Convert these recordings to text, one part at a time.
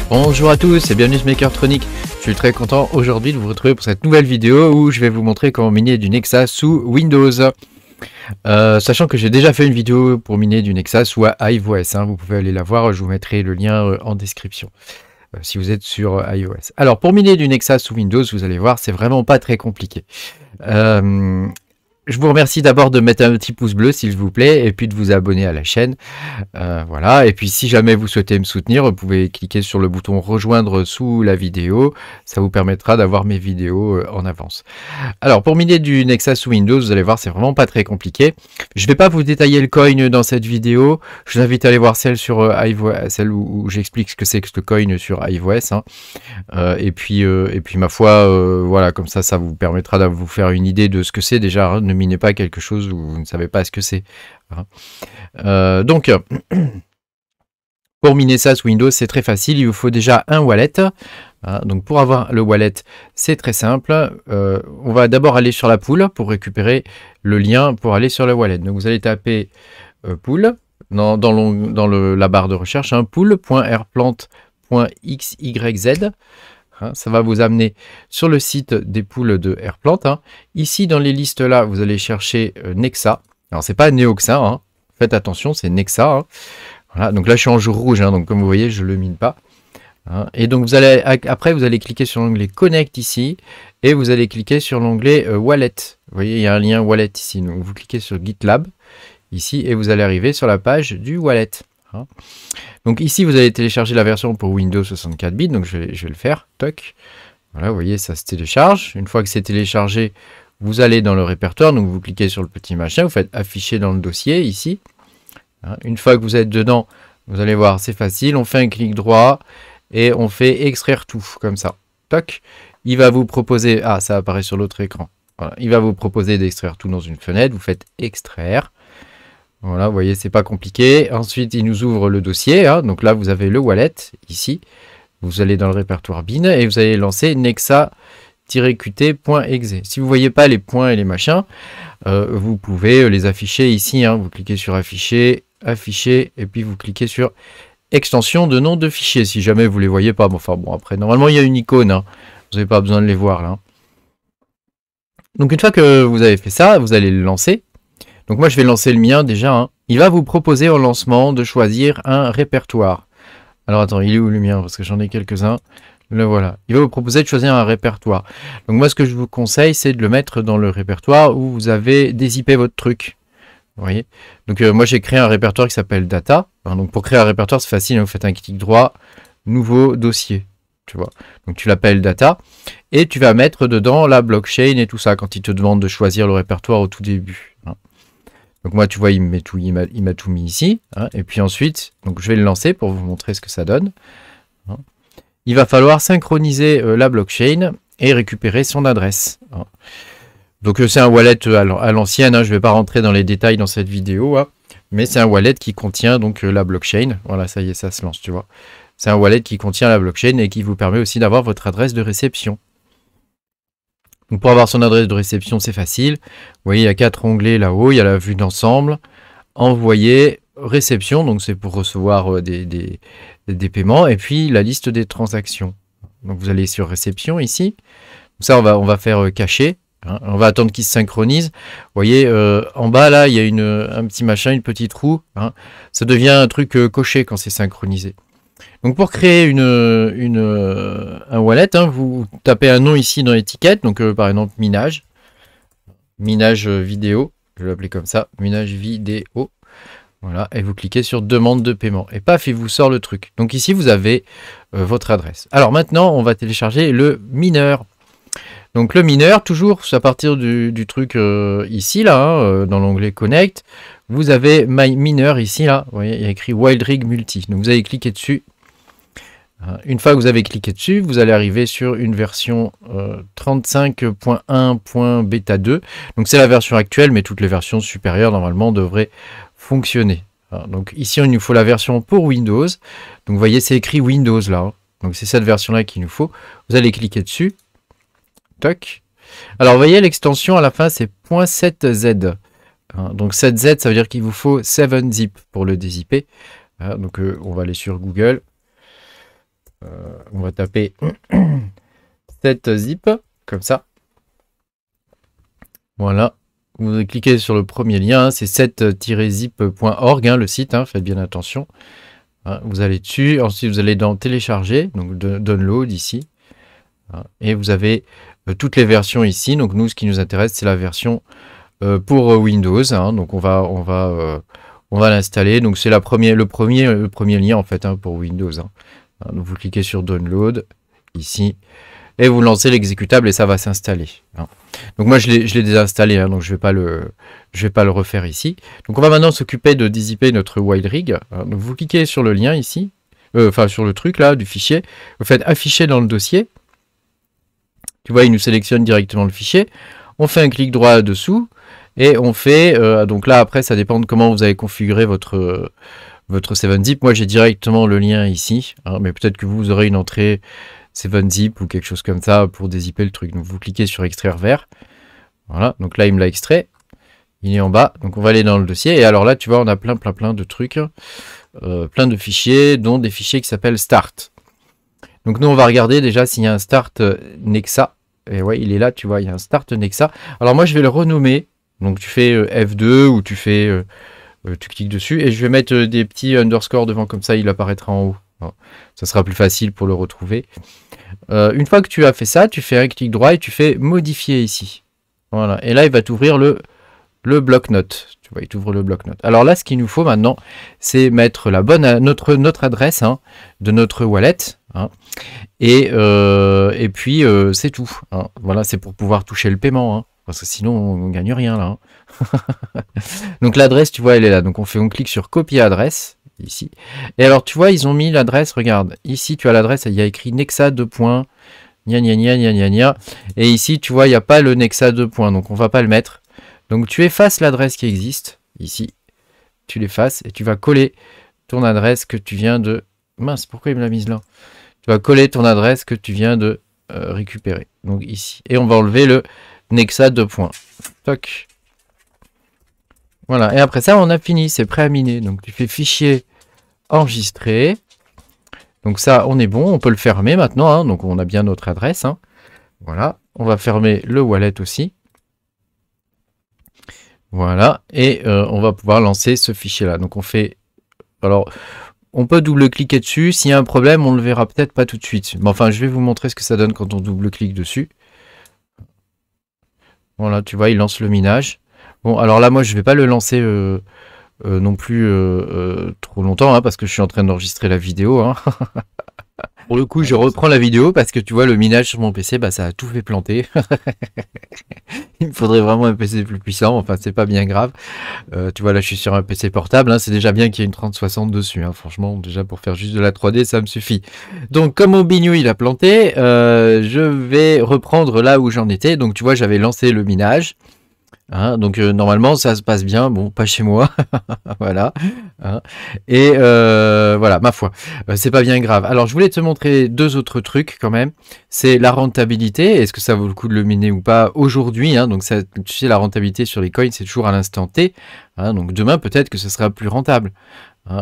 Bonjour à tous et bienvenue sur Makertronic. Je suis très content aujourd'hui de vous retrouver pour cette nouvelle vidéo où je vais vous montrer comment miner du Nexa sous Windows. Sachant que j'ai déjà fait une vidéo pour miner du Nexa sous iOS, vous pouvez aller la voir, je vous mettrai le lien en description si vous êtes sur iOS. Alors pour miner du Nexa sous Windows, vous allez voir, c'est vraiment pas très compliqué. Je vous remercie d'abord de mettre un petit pouce bleu s'il vous plaît et puis de vous abonner à la chaîne. Voilà, et puis si jamais vous souhaitez me soutenir, vous pouvez cliquer sur le bouton rejoindre sous la vidéo, ça vous permettra d'avoir mes vidéos en avance. Alors pour miner du Nexa sous Windows, vous allez voir, c'est vraiment pas très compliqué. Je ne vais pas vous détailler le coin dans cette vidéo, je vous invite à aller voir celle sur iOS, celle où j'explique ce que c'est que ce coin sur iOS. Et puis ma foi, voilà, comme ça vous permettra de vous faire une idée de ce que c'est déjà. Ne minez pas quelque chose où vous ne savez pas ce que c'est. Donc, pour miner ça sous Windows, c'est très facile. Il vous faut déjà un wallet. Donc, pour avoir le wallet, c'est très simple. On va d'abord aller sur la pool pour récupérer le lien pour aller sur le wallet. Donc, vous allez taper pool dans la barre de recherche, pool.airplant.xyz. Ça va vous amener sur le site des pools de Airplant. Ici, dans les listes là, vous allez chercher Nexa. Alors, c'est pas Neoxa. Faites attention, c'est Nexa. Voilà. Donc là, je suis en jour rouge. Donc, comme vous voyez, je ne le mine pas. Et donc, après, vous allez cliquer sur l'onglet Connect ici. Et vous allez cliquer sur l'onglet Wallet. Vous voyez, il y a un lien Wallet ici. Donc, vous cliquez sur GitLab ici. Et vous allez arriver sur la page du Wallet. Donc ici, vous allez télécharger la version pour Windows 64 bits. Donc je vais le faire. Toc. Voilà, vous voyez, ça se télécharge. Une fois que c'est téléchargé, vous allez dans le répertoire. Donc vous cliquez sur le petit machin. Vous faites afficher dans le dossier ici. Une fois que vous êtes dedans, vous allez voir, c'est facile. On fait un clic droit et on fait extraire tout comme ça. Toc. Il va vous proposer... Ah, ça apparaît sur l'autre écran. Voilà. Il va vous proposer d'extraire tout dans une fenêtre. Vous faites extraire. Voilà, vous voyez, c'est pas compliqué. Ensuite, il nous ouvre le dossier. Donc là, vous avez le wallet, ici. Vous allez dans le répertoire bin et vous allez lancer nexa-qt.exe. Si vous ne voyez pas les points et les machins, vous pouvez les afficher ici. Vous cliquez sur afficher, afficher, et puis vous cliquez sur extension de nom de fichier, si jamais vous ne les voyez pas. Enfin bon, après, normalement, il y a une icône. Vous n'avez pas besoin de les voir, là. Donc, une fois que vous avez fait ça, vous allez le lancer. Donc moi je vais lancer le mien déjà. Il va vous proposer au lancement de choisir un répertoire. Alors attends, il est où le mien? Parce que j'en ai quelques-uns. Le voilà. Il va vous proposer de choisir un répertoire. Donc moi ce que je vous conseille, c'est de le mettre dans le répertoire où vous avez dézippé votre truc. Vous voyez? Donc moi j'ai créé un répertoire qui s'appelle Data. Donc pour créer un répertoire c'est facile, vous faites un clic droit, nouveau dossier. Tu vois. Donc tu l'appelles Data. Et tu vas mettre dedans la blockchain et tout ça quand il te demande de choisir le répertoire au tout début. Donc moi, tu vois, il m'a tout mis ici. Et puis ensuite, donc je vais le lancer pour vous montrer ce que ça donne. Il va falloir synchroniser la blockchain et récupérer son adresse. Donc c'est un wallet à l'ancienne. Je ne vais pas rentrer dans les détails dans cette vidéo. Mais c'est un wallet qui contient donc la blockchain. Voilà, ça y est, ça se lance, tu vois. C'est un wallet qui contient la blockchain et qui vous permet aussi d'avoir votre adresse de réception. Donc pour avoir son adresse de réception, c'est facile. Vous voyez, il y a 4 onglets là-haut. Il y a la vue d'ensemble, envoyer, réception, donc c'est pour recevoir des paiements, et puis la liste des transactions. Donc vous allez sur réception ici. Ça, on va faire cacher. On va attendre qu'il se synchronise. Vous voyez, en bas là, il y a un petit machin, une petite roue. Ça devient un truc coché quand c'est synchronisé. Donc pour créer un wallet, vous tapez un nom ici dans l'étiquette, donc par exemple minage vidéo, je vais l'appeler comme ça, minage vidéo, voilà, et vous cliquez sur demande de paiement, et paf, il vous sort le truc. Donc ici vous avez votre adresse. Alors maintenant on va télécharger le mineur. Donc le mineur, toujours à partir du truc ici là, dans l'onglet Connect, vous avez My Miner ici là, vous voyez, il y a écrit Wild Rig Multi. Donc vous allez cliquer dessus. Une fois que vous avez cliqué dessus, vous allez arriver sur une version 35.1.bêta 2. Donc c'est la version actuelle, mais toutes les versions supérieures normalement devraient fonctionner. Donc ici il nous faut la version pour Windows. Donc vous voyez c'est écrit Windows là. Donc c'est cette version là qu'il nous faut. Vous allez cliquer dessus. Toc. Alors vous voyez l'extension à la fin c'est .7z. Donc 7z ça veut dire qu'il vous faut 7-zip pour le dézipper. Donc on va aller sur Google. On va taper 7 zip, comme ça. Voilà. Vous cliquez sur le premier lien, c'est 7-zip.org, le site, faites bien attention. Vous allez dessus, ensuite vous allez dans télécharger, donc download ici. Et vous avez toutes les versions ici. Donc nous, ce qui nous intéresse, c'est la version pour Windows. Donc on va l'installer. Donc c'est le premier lien en fait pour Windows. Donc vous cliquez sur download ici. Et vous lancez l'exécutable et ça va s'installer. Donc moi je l'ai désinstallé, donc je vais pas le refaire ici. Donc on va maintenant s'occuper de dézipper notre wild rig. Donc vous cliquez sur le lien ici, enfin sur le truc là du fichier. Vous faites afficher dans le dossier. Tu vois, il nous sélectionne directement le fichier. On fait un clic droit dessous et on fait. Donc là après ça dépend de comment vous avez configuré votre 7-zip. Moi j'ai directement le lien ici, mais peut-être que vous aurez une entrée 7-zip ou quelque chose comme ça pour dézipper le truc. Donc vous cliquez sur extraire vers. Voilà, donc là il me l'a extrait. Il est en bas, donc on va aller dans le dossier. Et alors là tu vois on a plein de trucs, plein de fichiers, dont des fichiers qui s'appellent start. Donc nous on va regarder déjà s'il y a un start Nexa. Et ouais il est là, tu vois, il y a un start Nexa. Alors moi je vais le renommer. Donc tu fais F2 ou tu cliques dessus et je vais mettre des petits underscores devant, comme ça il apparaîtra en haut. Ça sera plus facile pour le retrouver. Une fois que tu as fait ça, tu fais un clic droit et tu fais modifier ici. Voilà. Et là, il va t'ouvrir le bloc-notes. Tu vois, il t'ouvre le bloc-notes. Alors là, ce qu'il nous faut maintenant, c'est mettre la bonne notre adresse de notre wallet. Et puis, c'est tout. Voilà, c'est pour pouvoir toucher le paiement. Parce que sinon, on ne gagne rien là. Donc l'adresse, tu vois, elle est là. Donc on clique sur copier adresse. Ici. Et alors tu vois, ils ont mis l'adresse, regarde, ici tu as l'adresse, il y a écrit Nexa 2. Gna gna gna gna gna gna. Et ici tu vois, il n'y a pas le Nexa 2. Donc on va pas le mettre. Donc tu effaces l'adresse qui existe, ici. Tu l'effaces et tu vas coller ton adresse que tu viens de... Mince, pourquoi il me l'a mise là? Tu vas coller ton adresse que tu viens de récupérer. Donc ici. Et on va enlever le Nexa 2. Toc. Voilà, et après ça, on a fini, c'est prêt à miner. Donc tu fais fichier enregistré. Donc ça, on est bon, on peut le fermer maintenant. Donc on a bien notre adresse. Voilà, on va fermer le wallet aussi. Voilà, et on va pouvoir lancer ce fichier-là. Donc on fait... Alors, on peut double-cliquer dessus. S'il y a un problème, on ne le verra peut-être pas tout de suite. Mais enfin, je vais vous montrer ce que ça donne quand on double-clique dessus. Voilà, tu vois, il lance le minage. Bon, alors là, moi, je ne vais pas le lancer non plus trop longtemps, parce que je suis en train d'enregistrer la vidéo. Pour le coup, je reprends la vidéo parce que tu vois, le minage sur mon PC, ça a tout fait planter. Il me faudrait vraiment un PC plus puissant, enfin, c'est pas bien grave. Tu vois, là, je suis sur un PC portable, c'est déjà bien qu'il y ait une 3060 dessus. Franchement, déjà, pour faire juste de la 3D, ça me suffit. Donc, comme mon bignou, il a planté, je vais reprendre là où j'en étais. Donc, tu vois, j'avais lancé le minage. Donc normalement ça se passe bien, bon pas chez moi, voilà, et voilà, ma foi, c'est pas bien grave. Alors je voulais te montrer deux autres trucs quand même, c'est la rentabilité, est-ce que ça vaut le coup de le miner ou pas aujourd'hui, donc ça, tu sais, la rentabilité sur les coins c'est toujours à l'instant T, donc demain peut-être que ce sera plus rentable,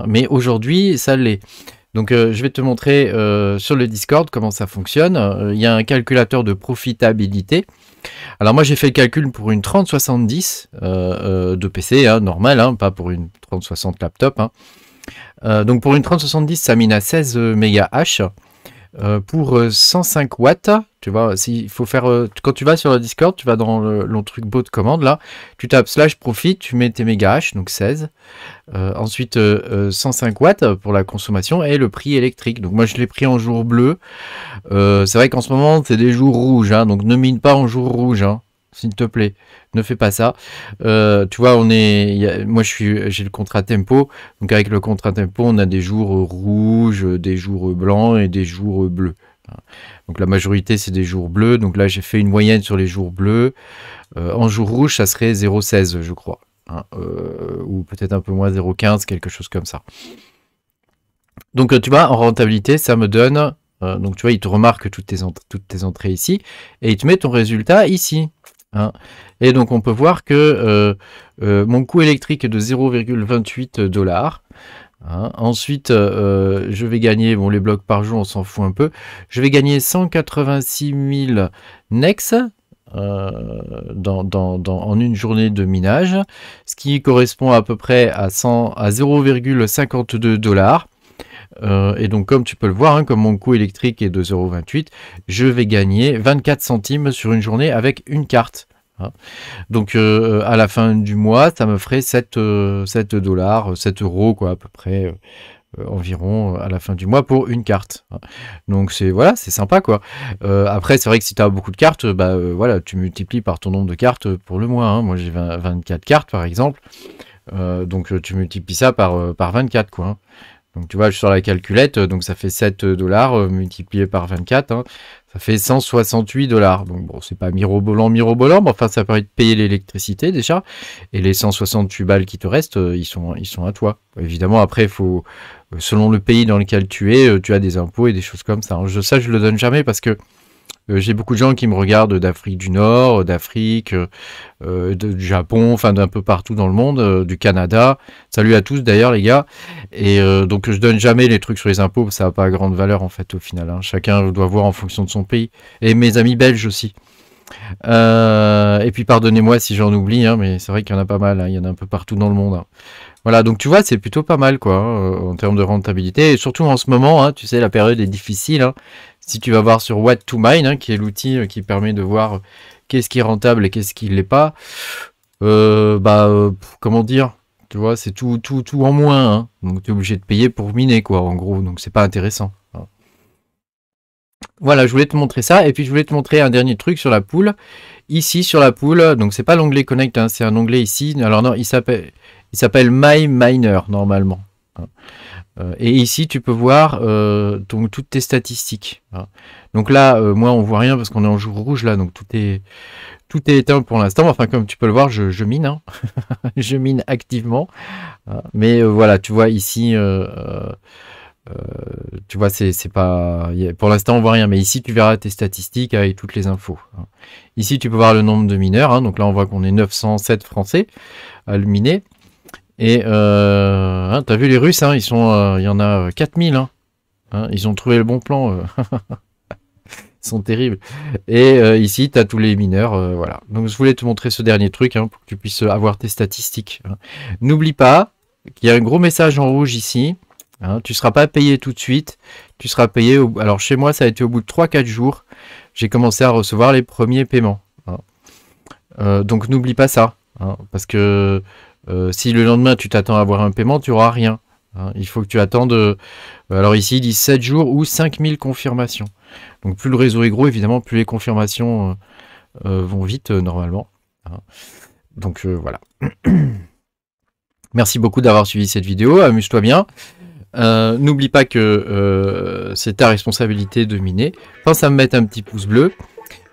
mais aujourd'hui ça l'est. Donc je vais te montrer sur le Discord comment ça fonctionne. Il y a un calculateur de profitabilité. Alors moi j'ai fait le calcul pour une 3070 de PC, normal, pas pour une 3060 laptop. Donc pour une 3070 ça mine à 16 MHz. Pour 105 watts, tu vois, il faut faire, quand tu vas sur le Discord, tu vas dans le truc bot de commande, là, tu tapes /profit, tu mets tes mégahash, donc 16, ensuite 105 watts pour la consommation et le prix électrique. Donc moi je l'ai pris en jour bleu, c'est vrai qu'en ce moment c'est des jours rouges, donc ne mine pas en jour rouge, s'il te plaît, ne fais pas ça. Tu vois, moi j'ai le contrat tempo, donc avec le contrat tempo, on a des jours rouges, des jours blancs et des jours bleus. Donc la majorité c'est des jours bleus, donc là j'ai fait une moyenne sur les jours bleus. En jour rouge, ça serait 0,16 je crois, ou peut-être un peu moins 0,15, quelque chose comme ça. Donc tu vois, en rentabilité, ça me donne, donc tu vois, il te remarque toutes tes entrées ici, et il te met ton résultat ici. Et donc on peut voir que mon coût électrique est de 0,28 $. Hein. Ensuite, je vais gagner, bon les blocs par jour on s'en fout un peu, je vais gagner 186 000 NEX en une journée de minage, ce qui correspond à peu près à 0,52 $. Et donc comme tu peux le voir, hein, comme mon coût électrique est de 0,28 €, je vais gagner 24 centimes sur une journée avec une carte. Hein. Donc à la fin du mois, ça me ferait 7 $, 7 € quoi, à peu près environ à la fin du mois pour une carte. Hein. Donc c'est voilà, c'est sympa quoi. Après c'est vrai que si tu as beaucoup de cartes, bah voilà, tu multiplies par ton nombre de cartes pour le mois. Hein. Moi j'ai 24 cartes par exemple, donc tu multiplies ça par 24 quoi. Hein. Donc tu vois, je suis sur la calculette, donc ça fait 7 $ multiplié par 24, hein, ça fait 168 $. Donc bon, c'est pas mirobolant, mais enfin ça permet de payer l'électricité déjà. Et les 168 balles qui te restent, ils sont à toi. Évidemment, après, il faut, selon le pays dans lequel tu es, tu as des impôts et des choses comme ça. Hein. Ça, je le donne jamais parce que j'ai beaucoup de gens qui me regardent d'Afrique du Nord, d'Afrique, du Japon, enfin d'un peu partout dans le monde, du Canada. Salut à tous d'ailleurs les gars. Et donc je donne jamais les trucs sur les impôts, ça n'a pas grande valeur en fait au final. Hein. Chacun doit voir en fonction de son pays. Et mes amis belges aussi. Et puis pardonnez-moi si j'en oublie, hein, mais c'est vrai qu'il y en a pas mal, hein, il y en a un peu partout dans le monde. Hein. Voilà, donc tu vois, c'est plutôt pas mal quoi, hein, en termes de rentabilité. Et surtout en ce moment, hein, tu sais, la période est difficile. Hein. Si tu vas voir sur What2Mine, hein, qui est l'outil qui permet de voir qu'est-ce qui est rentable et qu'est-ce qui ne l'est pas, comment dire, tu vois, c'est tout en moins. Hein. Donc tu es obligé de payer pour miner, quoi, en gros. Donc c'est pas intéressant. Hein. Voilà, je voulais te montrer ça. Et puis je voulais te montrer un dernier truc sur la pool. Ici, sur la pool, donc c'est pas l'onglet Connect, hein, c'est un onglet ici. Alors non, il s'appelle My Miner, normalement. Hein. Et ici, tu peux voir toutes tes statistiques. Hein. Donc là, moi, on voit rien parce qu'on est en jour rouge là, donc tout est éteint pour l'instant. Enfin, comme tu peux le voir, je mine, hein. Je mine activement. Hein. Mais voilà, tu vois ici, tu vois, c'est pas, pour l'instant, on voit rien. Mais ici, tu verras tes statistiques avec toutes les infos. Hein. Ici, tu peux voir le nombre de mineurs. Hein. Donc là, on voit qu'on est 907 Français à le miner. Et hein, t'as vu les Russes, hein, ils sont, il y en a 4000, hein, hein, ils ont trouvé le bon plan, ils sont terribles. Et ici, t'as tous les mineurs, voilà. Donc je voulais te montrer ce dernier truc, hein, pour que tu puisses avoir tes statistiques. Hein. N'oublie pas qu'il y a un gros message en rouge ici. Hein, tu ne seras pas payé tout de suite, tu seras payé, alors chez moi ça a été au bout de 3-4 jours, j'ai commencé à recevoir les premiers paiements. Hein. Donc n'oublie pas ça, hein, parce que si le lendemain tu t'attends à avoir un paiement, tu n'auras rien. Hein. Il faut que tu attendes, alors ici ils disent 7 jours ou 5000 confirmations. Donc plus le réseau est gros, évidemment, plus les confirmations vont vite normalement. Hein. Donc voilà. Merci beaucoup d'avoir suivi cette vidéo, amuse-toi bien. N'oublie pas que c'est ta responsabilité de miner. Pense à me mettre un petit pouce bleu,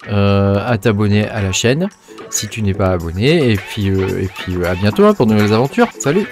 à t'abonner à la chaîne si tu n'es pas abonné. Et puis à bientôt hein, pour de nouvelles aventures. Salut!